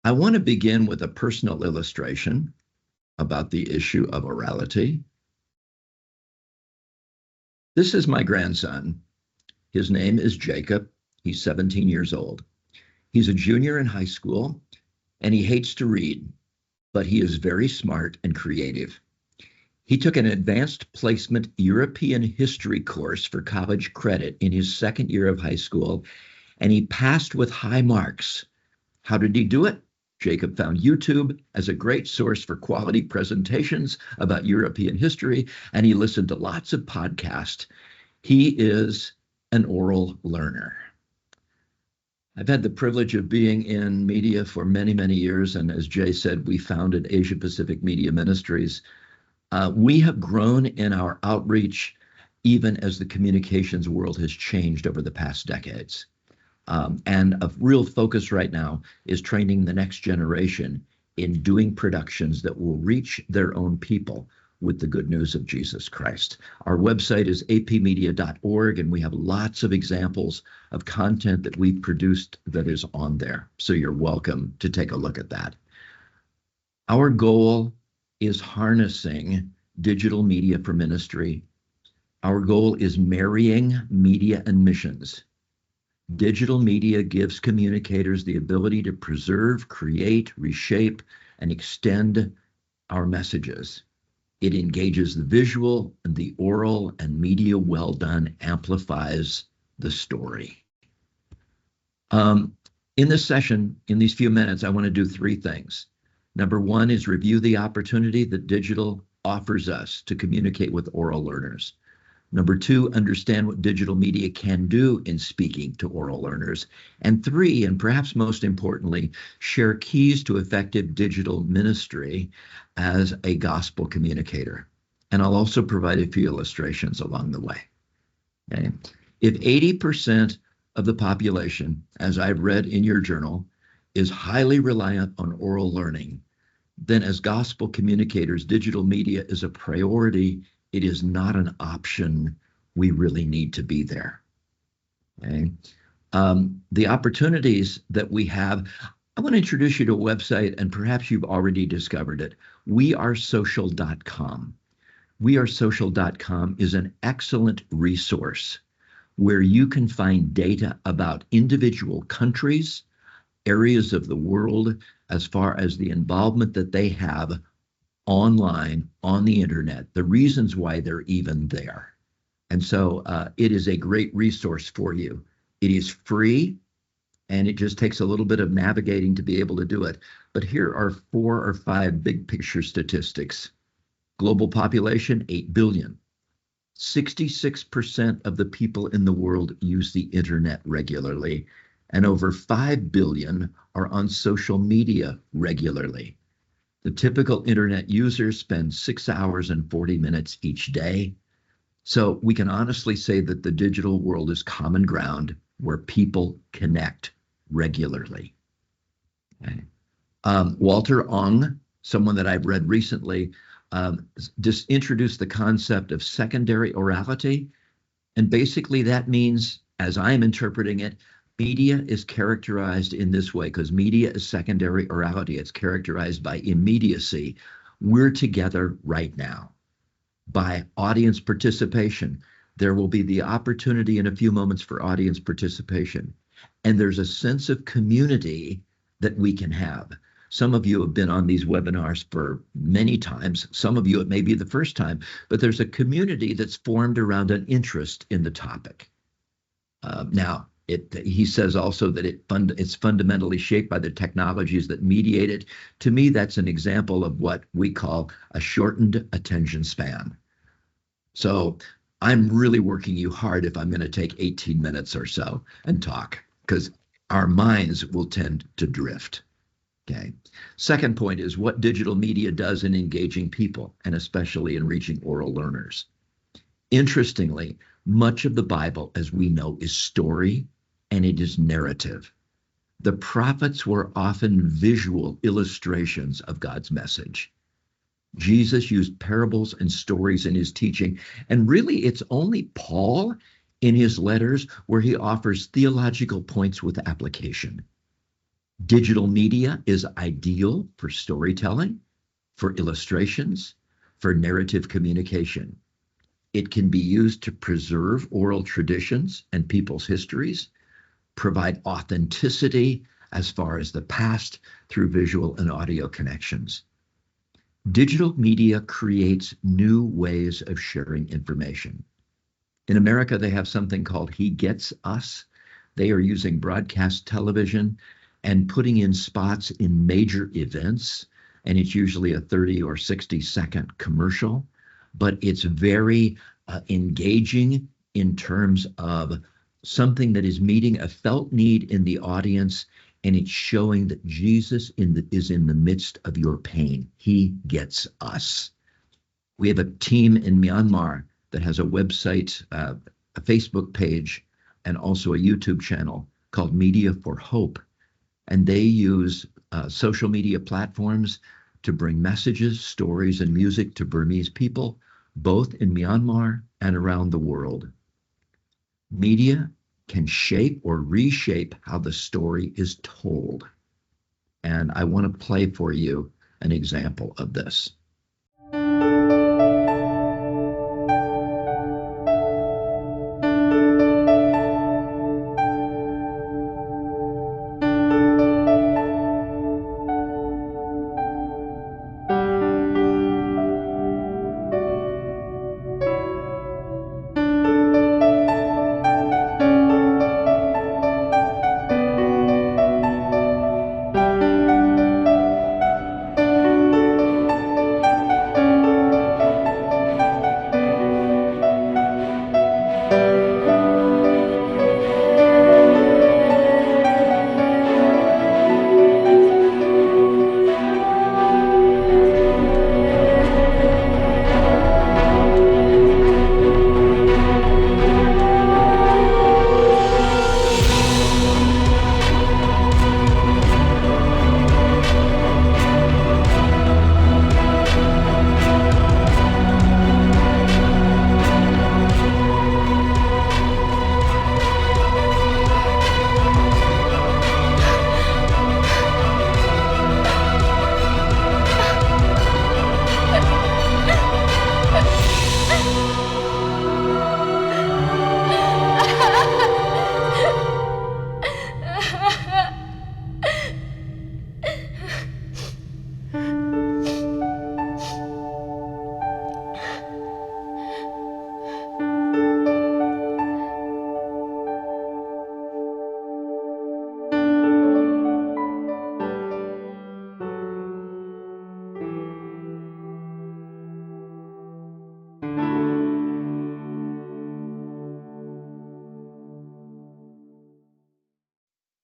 I want to begin with a personal illustration about the issue of orality. This is my grandson. His name is Jacob. He's 17 years old. He's a junior in high school, and he hates to read, but he is very smart and creative. He took an advanced placement European history course for college credit in his second year of high school, and he passed with high marks. How did he do it? Jacob found YouTube as a great source for quality presentations about European history, and he listened to lots of podcasts. He is an oral learner. I've had the privilege of being in media for many, many years, and as Jay said, we founded Asia Pacific Media Ministries. We have grown in our outreach even as the communications world has changed over the past decades. And a real focus right now is training the next generation in doing productions that will reach their own people with the good news of Jesus Christ. Our website is apmedia.org, and we have lots of examples of content that we've produced that is on there. So you're welcome to take a look at that. Our goal is harnessing digital media for ministry. Our goal is marrying media and missions. Digital media gives communicators the ability to preserve, create, reshape, and extend our messages. It engages the visual and the oral, and media well done amplifies the story. In this session, in these few minutes, I want to do three things. Number one is review the opportunity that digital offers us to communicate with oral learners. Number two, understand what digital media can do in speaking to oral learners. And three, and perhaps most importantly, share keys to effective digital ministry as a gospel communicator. And I'll also provide a few illustrations along the way. Okay. If 80% of the population, as I've read in your journal, is highly reliant on oral learning, then as gospel communicators, digital media is a priority. It is not an option. We really need to be there. Okay. The opportunities that we have, I want to introduce you to a website, and perhaps you've already discovered it. wearesocial.com. wearesocial.com is an excellent resource where you can find data about individual countries, areas of the world, as far as the involvement that they have online, on the internet, the reasons why they're even there. And so it is a great resource for you. It is free, and it just takes a little bit of navigating to be able to do it. But here are 4 or 5 big picture statistics. Global population, 8 billion. 66% of the people in the world use the internet regularly, and over 5 billion are on social media regularly. The typical internet user spends 6 hours and 40 minutes each day. So we can honestly say that the digital world is common ground where people connect regularly. Okay. Walter Ong, someone that I've read recently, just introduced the concept of secondary orality. And basically that means, as I'm interpreting it, media is characterized in this way because media is secondary orality. It's characterized by immediacy. We're together right now. By audience participation, there will be the opportunity in a few moments for audience participation. And there's a sense of community that we can have. Some of you have been on these webinars for many times. Some of you, it may be the first time, but there's a community that's formed around an interest in the topic. Now, he says also that it's fundamentally shaped by the technologies that mediate it. To me, that's an example of what we call a shortened attention span. So I'm really working you hard if I'm going to take 18 minutes or so and talk, because our minds will tend to drift. Okay. Second point is what digital media does in engaging people, and especially in reaching oral learners. Interestingly, much of the Bible, as we know, is story, and it is narrative. The prophets were often visual illustrations of God's message. Jesus used parables and stories in his teaching, and really it's only Paul in his letters where he offers theological points with application. Digital media is ideal for storytelling, for illustrations, for narrative communication. It can be used to preserve oral traditions and people's histories, provide authenticity as far as the past through visual and audio connections. Digital media creates new ways of sharing information. In America, they have something called He Gets Us. They are using broadcast television and putting in spots in major events, and it's usually a 30 or 60-second commercial, but it's very engaging in terms of something that is meeting a felt need in the audience, and it's showing that Jesus is in the midst of your pain. He gets us. We have a team in Myanmar that has a website, a Facebook page, and also a YouTube channel called Media for Hope. And they use social media platforms to bring messages, stories, and music to Burmese people, both in Myanmar and around the world. Media can shape or reshape how the story is told. And I want to play for you an example of this.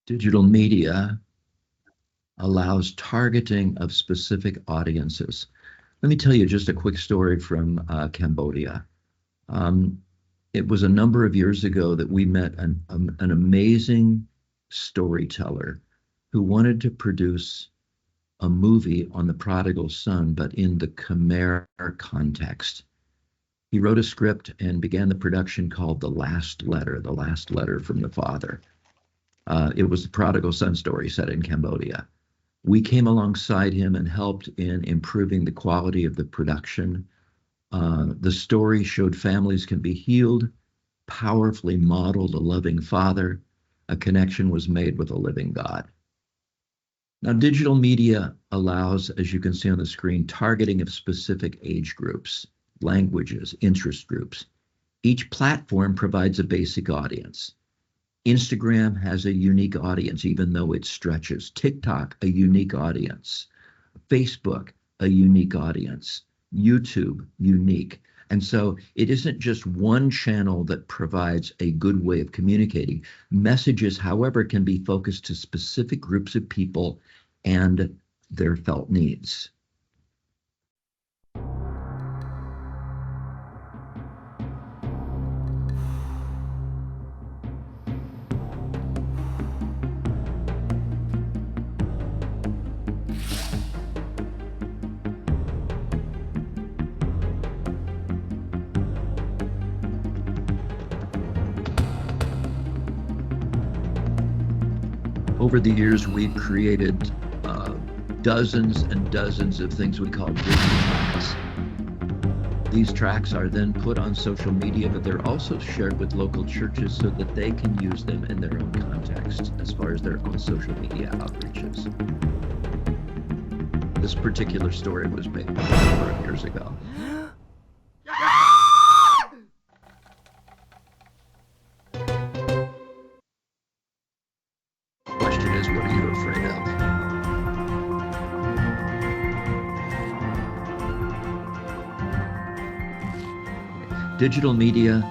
Digital media allows targeting of specific audiences. Let me tell you just a quick story from Cambodia. It was a number of years ago that we met an amazing storyteller who wanted to produce a movie on the prodigal son, but in the Khmer context. He wrote a script and began the production called The Last Letter from the Father. It was the prodigal son story set in Cambodia. We came alongside him and helped in improving the quality of the production. The story showed families can be healed, powerfully modeled a loving father. A connection was made with a living God. Now, digital media allows, as you can see on the screen, targeting of specific age groups, languages, interest groups. Each platform provides a basic audience. Instagram has a unique audience, even though it stretches. TikTok, a unique audience. Facebook, a unique audience. YouTube, unique. And so it isn't just one channel that provides a good way of communicating. Messages, however, can be focused to specific groups of people and their felt needs. Over the years, we've created dozens and dozens of things we call vision tracks. These tracks are then put on social media, but they're also shared with local churches so that they can use them in their own context as far as their own social media outreaches. This particular story was made a number of years ago. Question is, what are you afraid of? Digital media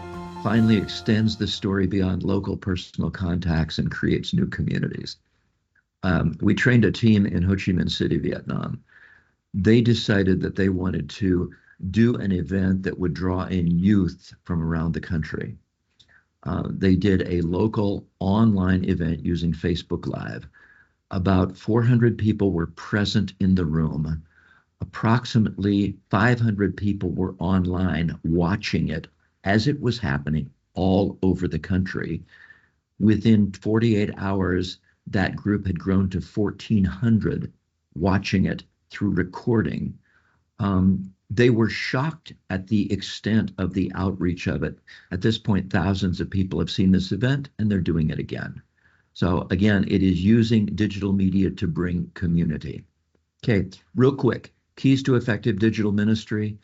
finally extends the story beyond local personal contacts and creates new communities. We trained a team in Ho Chi Minh City, Vietnam. They decided that they wanted to do an event that would draw in youth from around the country. They did a local online event using Facebook Live. About 400 people were present in the room. Approximately 500 people were online watching it as it was happening all over the country. Within 48 hours, that group had grown to 1,400 watching it through recording. They were shocked at the extent of the outreach of it. At this point, thousands of people have seen this event, and they're doing it again. So again, it is using digital media to bring community. Okay, real quick, keys to effective digital ministry.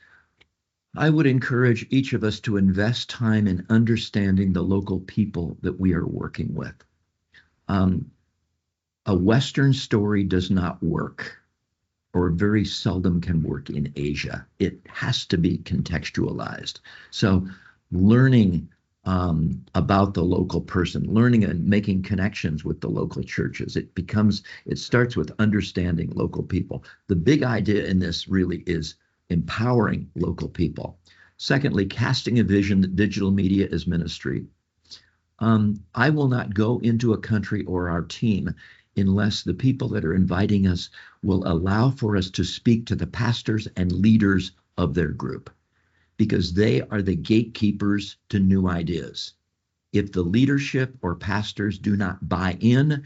I would encourage each of us to invest time in understanding the local people that we are working with. A Western story does not work, or very seldom can work in Asia. It has to be contextualized. So learning about the local person, learning and making connections with the local churches, it starts with understanding local people. The big idea in this really is empowering local people. Secondly, casting a vision that digital media is ministry. I will not go into a country or our team unless the people that are inviting us will allow for us to speak to the pastors and leaders of their group, because they are the gatekeepers to new ideas. If the leadership or pastors do not buy in,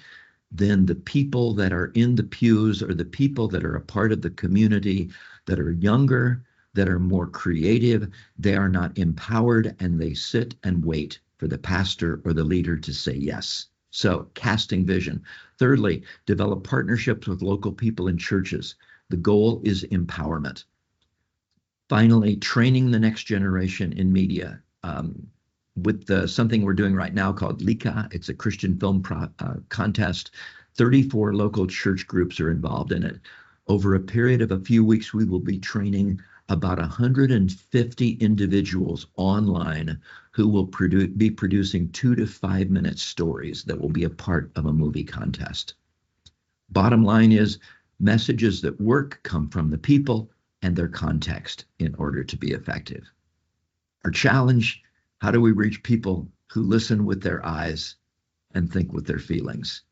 then the people that are in the pews, or the people that are a part of the community that are younger, that are more creative, they are not empowered, and they sit and wait for the pastor or the leader to say yes. So casting vision. Thirdly, develop partnerships with local people and churches. The goal is empowerment. Finally, training the next generation in media. With something we're doing right now called Lika. It's a Christian film contest. 34 local church groups are involved in it. Over a period of a few weeks, we will be training about 150 individuals online who will be producing 2 to 5 minute stories that will be a part of a movie contest. Bottom line is, messages that work come from the people and their context in order to be effective. Our challenge: how do we reach people who listen with their eyes and think with their feelings?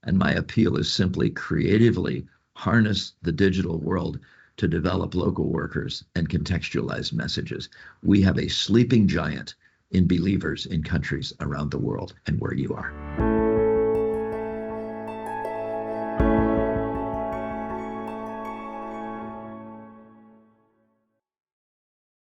And my appeal is simply creatively harness the digital world to develop local workers and contextualize messages. We have a sleeping giant in believers in countries around the world, and where you are.